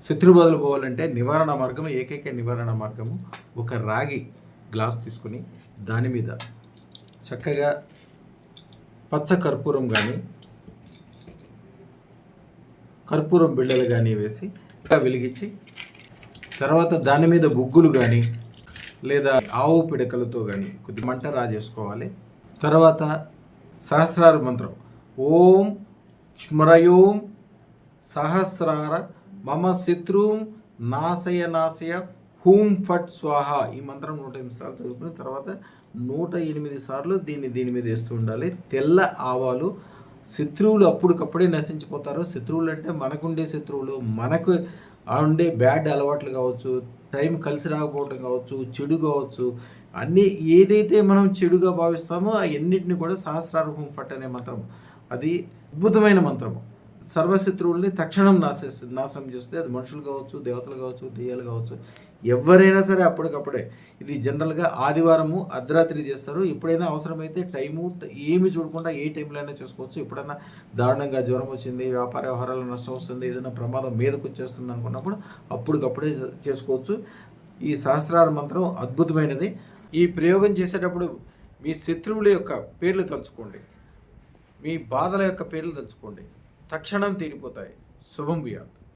శత్రుబాధలు పోవాలంటే నివారణ మార్గం, ఏకైక నివారణ మార్గము ఒక రాగి గ్లాస్ తీసుకుని దాని మీద చక్కగా పచ్చ కర్పూరం కానీ కర్పూరం బిళ్ళలు కానీ వేసి వెలిగించి తర్వాత దాని మీద బొగ్గులు కానీ లేదా ఆవు పిడకలతో కానీ కొద్ది మంట రాజేసుకోవాలి. తర్వాత సహస్రార మంత్రం ఓం స్మరయోం సహస్రార మమ శత్రుం నాశయ నాశయ హూం ఫట్ స్వాహ ఈ మంత్రం 108 సార్లు చదువుకుని తర్వాత 108 సార్లు దీని మీద వేస్తూ ఉండాలి. తెల్ల ఆవాలు. శత్రువులు అప్పటికప్పుడే నశించిపోతారు. శత్రువులు అంటే మనకుండే శత్రువులు, మనకు ఉండే బ్యాడ్ అలవాట్లు కావచ్చు, టైం కలిసి రాకపోవడం కావచ్చు, చెడు కావచ్చు, అన్నీ ఏదైతే మనం చెడుగా భావిస్తామో అవన్నిటిని కూడా సహస్రార హూం ఫట్ అనే మంత్రం, అది అద్భుతమైన మంత్రము. సర్వశత్రువుల్ని తక్షణం నాశనం చేస్తుంది. అది మనుషులు కావచ్చు, దేవతలు కావచ్చు, దెయ్యాలు కావచ్చు, ఎవరైనా సరే అప్పటికప్పుడే. ఇది జనరల్గా ఆదివారము అర్ధరాత్రి చేస్తారు. ఎప్పుడైనా అవసరమైతే టైము ఏమి చూడకుండా ఏ టైంలో అయినా చేసుకోవచ్చు. ఎప్పుడైనా దారుణంగా జ్వరం వచ్చింది, వ్యాపార వ్యవహారాలు నష్టం వస్తుంది, ఏదైనా ప్రమాదం మీదకు వచ్చేస్తుంది అనుకున్నప్పుడు అప్పటికప్పుడే చేసుకోవచ్చు. ఈ సహస్రార మంత్రం అద్భుతమైనది. ఈ ప్రయోగం చేసేటప్పుడు మీ శత్రువుల యొక్క పేర్లు తలుచుకోండి, మీ బాధల యొక్క పేర్లు తలుచుకోండి, తక్షణం తీరిపోతాయి. శుభం భూయాత్.